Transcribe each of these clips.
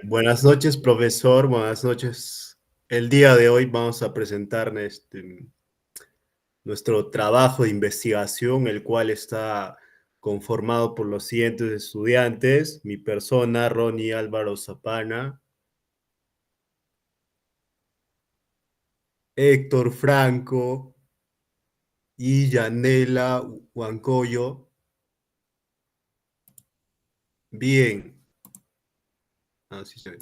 Buenas noches, profesor. Buenas noches. El día de hoy vamos a presentar nuestro trabajo de investigación, el cual está conformado por los siguientes estudiantes: mi persona, Ronnie Álvaro Zapana, Héctor Franco y Yanela Huancoyo. Bien, así se ve.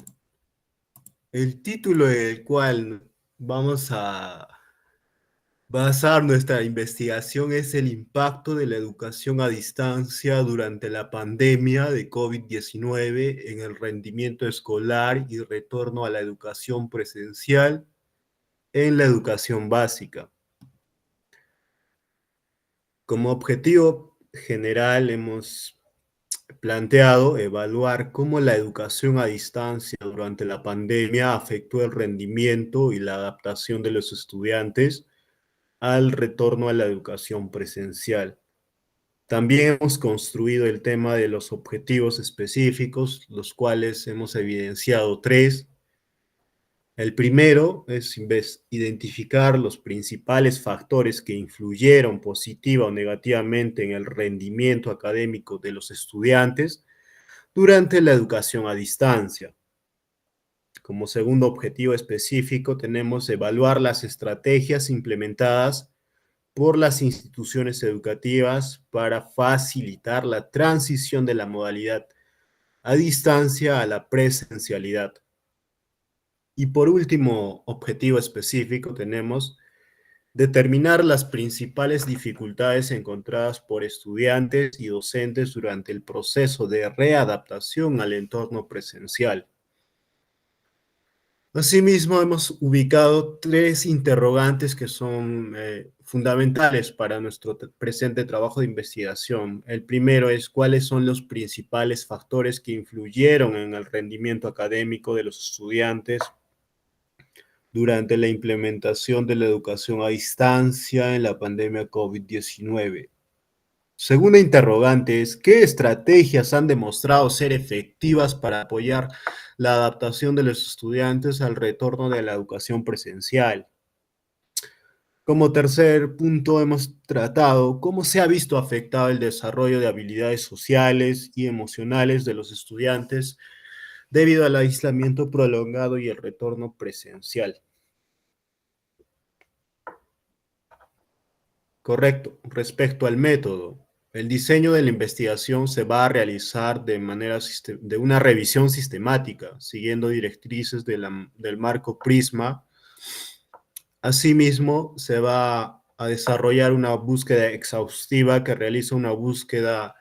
El título del cual vamos a basar nuestra investigación es el impacto de la educación a distancia durante la pandemia de COVID-19 en el rendimiento escolar y retorno a la educación presencial en la educación básica. Como objetivo general hemos planteado evaluar cómo la educación a distancia durante la pandemia afectó el rendimiento y la adaptación de los estudiantes al retorno a la educación presencial. También hemos construido el tema de los objetivos específicos, los cuales hemos evidenciado tres. El primero es identificar los principales factores que influyeron positiva o negativamente en el rendimiento académico de los estudiantes durante la educación a distancia. Como segundo objetivo específico tenemos evaluar las estrategias implementadas por las instituciones educativas para facilitar la transición de la modalidad a distancia a la presencialidad. Y por último, objetivo específico, tenemos determinar las principales dificultades encontradas por estudiantes y docentes durante el proceso de readaptación al entorno presencial. Asimismo, hemos ubicado tres interrogantes que son fundamentales para nuestro presente trabajo de investigación. El primero es cuáles son los principales factores que influyeron en el rendimiento académico de los estudiantes durante la implementación de la educación a distancia en la pandemia COVID-19. Segunda interrogante es, ¿qué estrategias han demostrado ser efectivas para apoyar la adaptación de los estudiantes al retorno de la educación presencial? Como tercer punto, hemos tratado cómo se ha visto afectado el desarrollo de habilidades sociales y emocionales de los estudiantes debido al aislamiento prolongado y el retorno presencial. Correcto. Respecto al método, el diseño de la investigación se va a realizar de una revisión sistemática, siguiendo directrices del marco Prisma. Asimismo, se va a desarrollar una búsqueda exhaustiva que realiza una búsqueda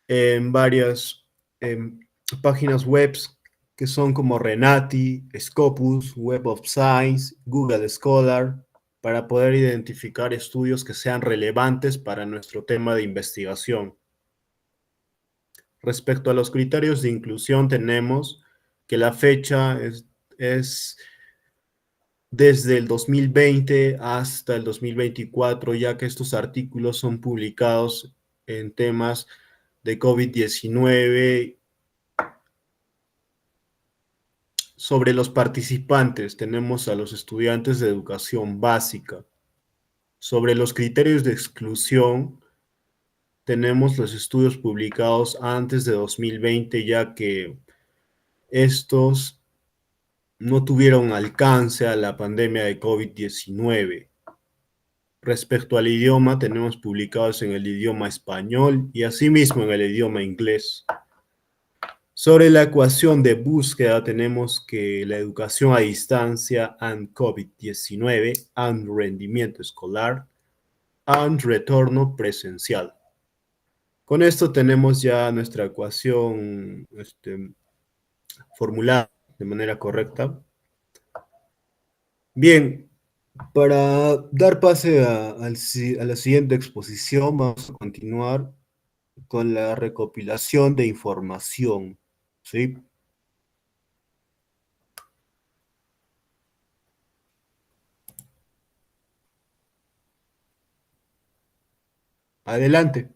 en varias em, páginas web que son como Renati, Scopus, Web of Science, Google Scholar, para poder identificar estudios que sean relevantes para nuestro tema de investigación. Respecto a los criterios de inclusión, tenemos que la fecha es desde el 2020 hasta el 2024, ya que estos artículos son publicados en temas de COVID-19. Sobre los participantes, tenemos a los estudiantes de educación básica. Sobre los criterios de exclusión, tenemos los estudios publicados antes de 2020, ya que estos no tuvieron alcance a la pandemia de COVID-19. Respecto al idioma, tenemos publicados en el idioma español y asimismo en el idioma inglés. Sobre la ecuación de búsqueda, tenemos que la educación a distancia and COVID-19 and rendimiento escolar and retorno presencial. Con esto tenemos ya nuestra ecuación formulada de manera correcta. Bien, para dar pase a la siguiente exposición, vamos a continuar con la recopilación de información, ¿sí? Adelante.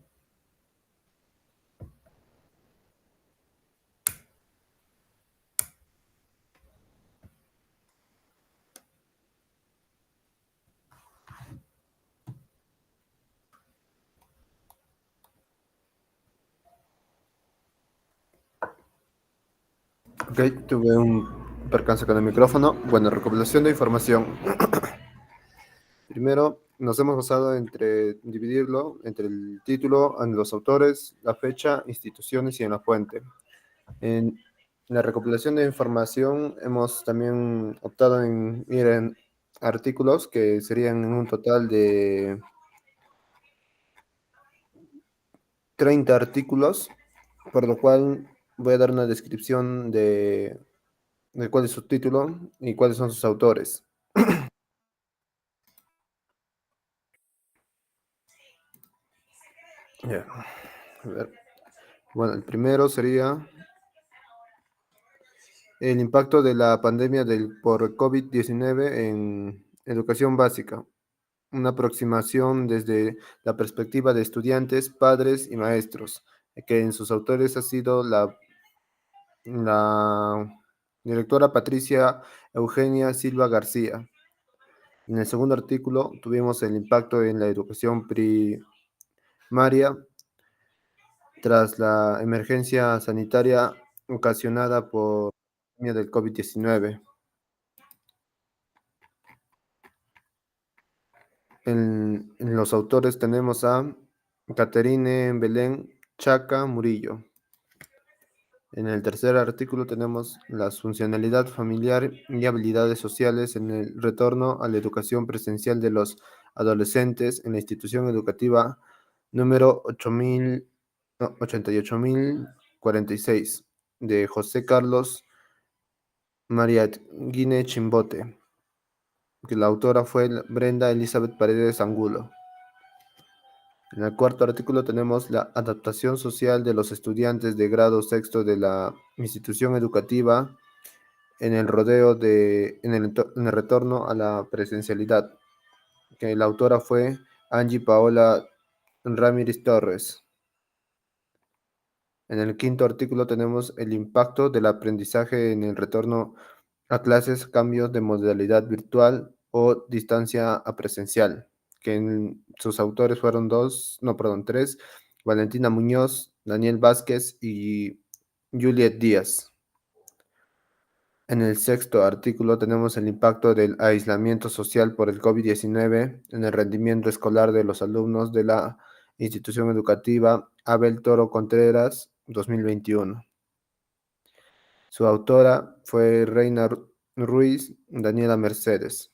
Ok, tuve un percance con el micrófono. Bueno, recopilación de información. Primero, nos hemos basado entre dividirlo entre el título, en los autores, la fecha, instituciones y en la fuente. En la recopilación de información hemos también optado en ir en artículos que serían en un total de 30 artículos, por lo cual voy a dar una descripción de cuál es su título y cuáles son sus autores. Ya, a ver. Bueno, el primero sería el impacto de la pandemia por COVID-19 en educación básica, una aproximación desde la perspectiva de estudiantes, padres y maestros, que en sus autores ha sido la directora Patricia Eugenia Silva García. En el segundo artículo tuvimos el impacto en la educación primaria tras la emergencia sanitaria ocasionada por la pandemia del COVID-19. En los autores tenemos a Caterine Belén Chaca Murillo. En el tercer artículo tenemos la funcionalidad familiar y habilidades sociales en el retorno a la educación presencial de los adolescentes en la institución educativa número 88.046 de José Carlos Mariaguine Chimbote, que la autora fue Brenda Elizabeth Paredes Angulo. En el cuarto artículo tenemos la adaptación social de los estudiantes de grado sexto de la institución educativa en el en el retorno a la presencialidad, que la autora fue Angie Paola Ramírez Torres. En el quinto artículo tenemos el impacto del aprendizaje en el retorno a clases, cambios de modalidad virtual o distancia a presencial, que sus autores fueron tres, Valentina Muñoz, Daniel Vázquez y Juliet Díaz. En el sexto artículo tenemos el impacto del aislamiento social por el COVID-19 en el rendimiento escolar de los alumnos de la institución educativa Abel Toro Contreras 2021. Su autora fue Reina Ruiz Daniela Mercedes.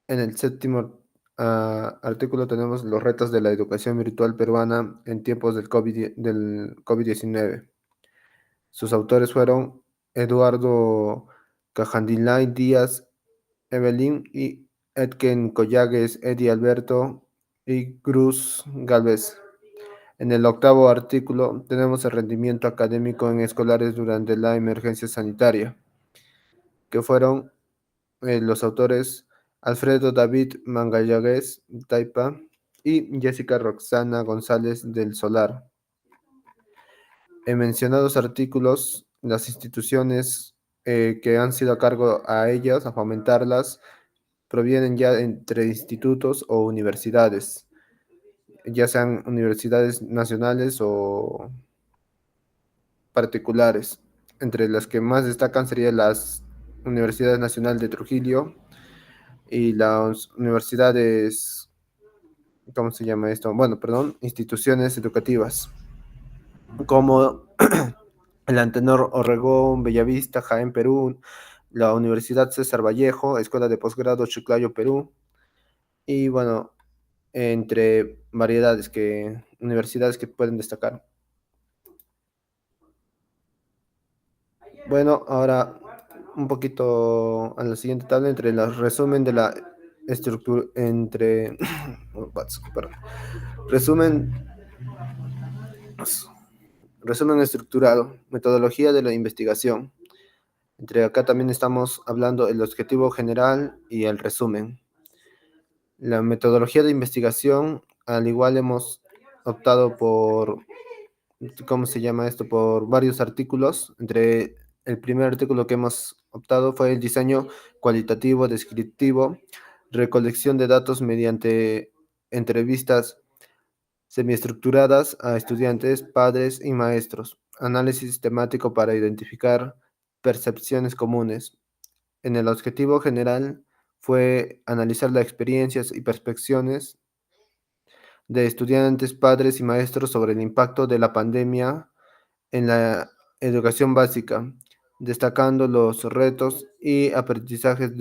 En el séptimo artículo tenemos los retos de la educación virtual peruana en tiempos del COVID-19. Sus autores fueron Eduardo Cajandilay Díaz, Evelyn y Edken Collagues, Eddie Alberto y Cruz Galvez. En el octavo artículo tenemos el rendimiento académico en escolares durante la emergencia sanitaria, que fueron los autores Alfredo David Mangallagues Taipa y Jessica Roxana González del Solar. En mencionados artículos, las instituciones que han sido a cargo a ellas, a fomentarlas, provienen ya entre institutos o universidades, ya sean universidades nacionales o particulares. Entre las que más destacan serían las Universidades Nacional de Trujillo y las universidades, ¿cómo se llama esto? Bueno, perdón, instituciones educativas, como el Antenor Orregón, Bellavista, Jaén, Perú, la Universidad César Vallejo, Escuela de Posgrado Chiclayo, Perú, y bueno, entre universidades que pueden destacar. Bueno, ahora un poquito a la siguiente tabla entre el resumen de la estructura, perdón. resumen, resumen estructurado, metodología de la investigación. Entre acá también estamos hablando del objetivo general y el resumen. La metodología de investigación, al igual hemos optado por, ¿cómo se llama esto? Por varios artículos. Entre el primer artículo que hemos optado fue el diseño cualitativo, descriptivo, recolección de datos mediante entrevistas semiestructuradas a estudiantes, padres y maestros, análisis sistemático para identificar percepciones comunes. En el objetivo general fue analizar las experiencias y percepciones de estudiantes, padres y maestros sobre el impacto de la pandemia en la educación básica, destacando los retos y aprendizajes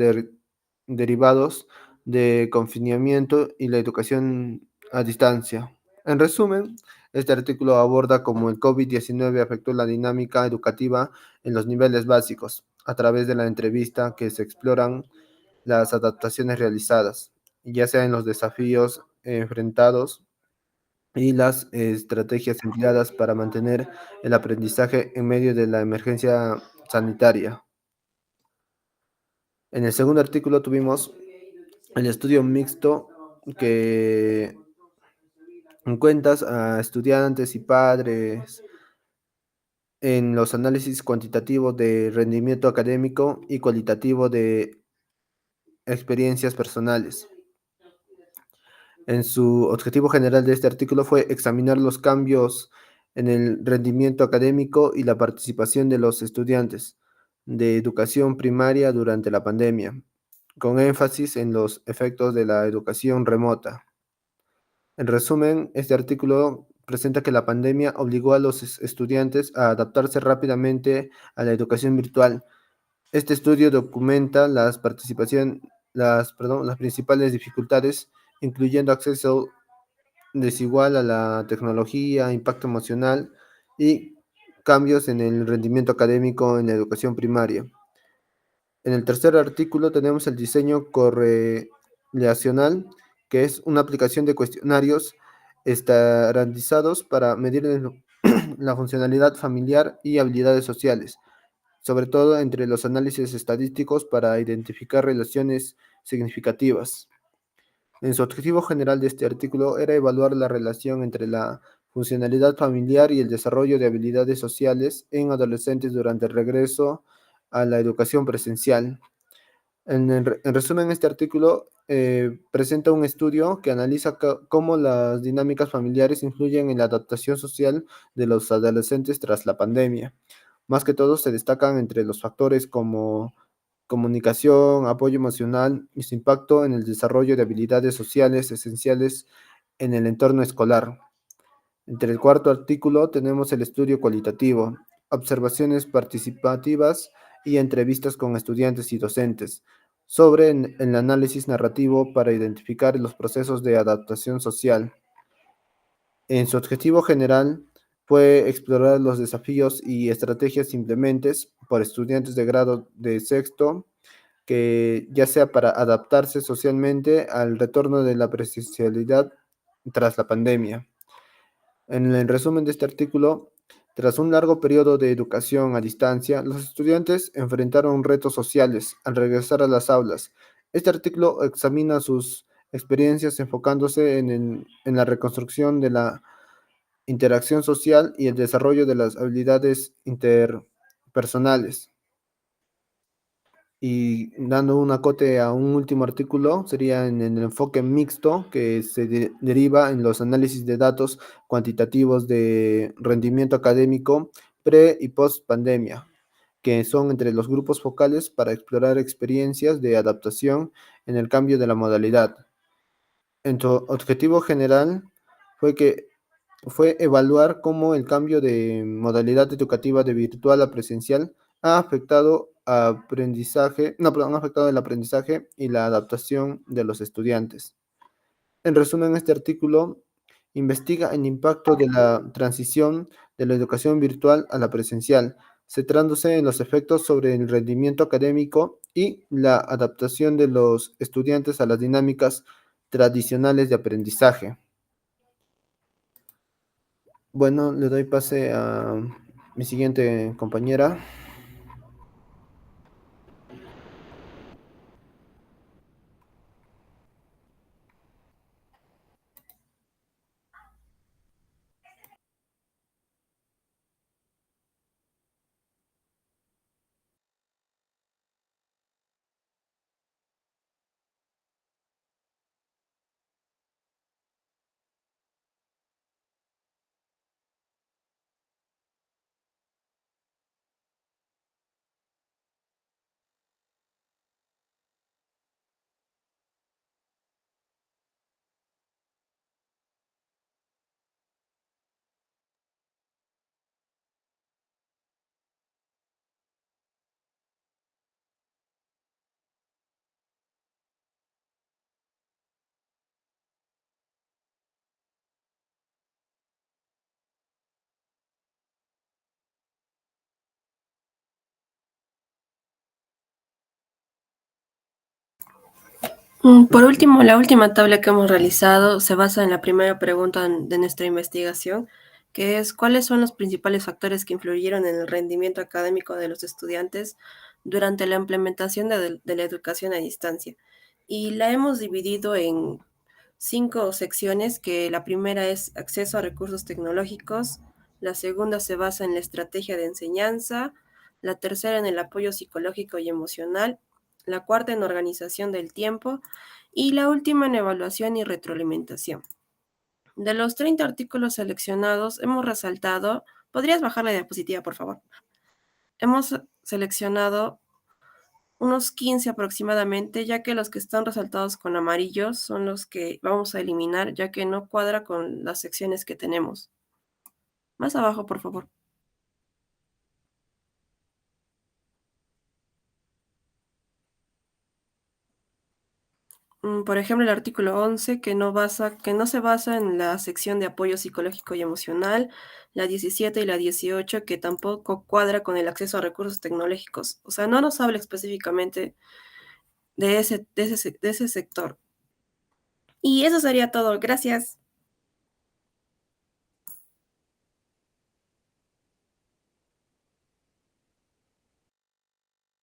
derivados de confinamiento y la educación a distancia. En resumen, este artículo aborda cómo el COVID-19 afectó la dinámica educativa en los niveles básicos, a través de la entrevista que se exploran las adaptaciones realizadas, ya sea en los desafíos enfrentados y las estrategias empleadas para mantener el aprendizaje en medio de la emergencia sanitaria. En el segundo artículo tuvimos el estudio mixto que cuentas a estudiantes y padres en los análisis cuantitativos de rendimiento académico y cualitativo de experiencias personales. En su objetivo general de este artículo fue examinar los cambios en el rendimiento académico y la participación de los estudiantes de educación primaria durante la pandemia, con énfasis en los efectos de la educación remota. En resumen, este artículo presenta que la pandemia obligó a los estudiantes a adaptarse rápidamente a la educación virtual. Este estudio documenta las principales dificultades, incluyendo acceso desigual a la tecnología, impacto emocional y cambios en el rendimiento académico en la educación primaria. En el tercer artículo tenemos el diseño correlacional, que es una aplicación de cuestionarios estandarizados para medir la funcionalidad familiar y habilidades sociales, sobre todo entre los análisis estadísticos para identificar relaciones significativas. En su objetivo general de este artículo era evaluar la relación entre la funcionalidad familiar y el desarrollo de habilidades sociales en adolescentes durante el regreso a la educación presencial. En resumen, este artículo presenta un estudio que analiza cómo las dinámicas familiares influyen en la adaptación social de los adolescentes tras la pandemia. Más que todo, se destacan entre los factores como comunicación, apoyo emocional y su impacto en el desarrollo de habilidades sociales esenciales en el entorno escolar. Entre el cuarto artículo tenemos el estudio cualitativo, observaciones participativas y entrevistas con estudiantes y docentes sobre el análisis narrativo para identificar los procesos de adaptación social. En su objetivo general fue explorar los desafíos y estrategias implementes por estudiantes de grado de sexto, que ya sea para adaptarse socialmente al retorno de la presencialidad tras la pandemia. En el resumen de este artículo, tras un largo periodo de educación a distancia, los estudiantes enfrentaron retos sociales al regresar a las aulas. Este artículo examina sus experiencias enfocándose en la reconstrucción de la interacción social y el desarrollo de las habilidades interpersonales. Y dando un acote a un último artículo, sería en el enfoque mixto que se deriva en los análisis de datos cuantitativos de rendimiento académico pre y post pandemia, que son entre los grupos focales para explorar experiencias de adaptación en el cambio de la modalidad. En su objetivo general fue evaluar cómo el cambio de modalidad educativa de virtual a presencial ha afectado ha afectado el aprendizaje y la adaptación de los estudiantes. En resumen, este artículo investiga el impacto de la transición de la educación virtual a la presencial, centrándose en los efectos sobre el rendimiento académico y la adaptación de los estudiantes a las dinámicas tradicionales de aprendizaje. Bueno, le doy pase a mi siguiente compañera. Por último, la última tabla que hemos realizado se basa en la primera pregunta de nuestra investigación, que es ¿cuáles son los principales factores que influyeron en el rendimiento académico de los estudiantes durante la implementación de la educación a distancia? Y la hemos dividido en 5 secciones, que la primera es acceso a recursos tecnológicos, la segunda se basa en la estrategia de enseñanza, la tercera en el apoyo psicológico y emocional, la cuarta en organización del tiempo y la última en evaluación y retroalimentación. De los 30 artículos seleccionados, hemos resaltado, ¿podrías bajar la diapositiva, por favor? Hemos seleccionado unos 15 aproximadamente, ya que los que están resaltados con amarillo son los que vamos a eliminar, ya que no cuadra con las secciones que tenemos. Más abajo, por favor. Por ejemplo, el artículo 11, que no se basa en la sección de apoyo psicológico y emocional, la 17 y la 18, que tampoco cuadra con el acceso a recursos tecnológicos. O sea, no nos habla específicamente de ese sector. Y eso sería todo. Gracias.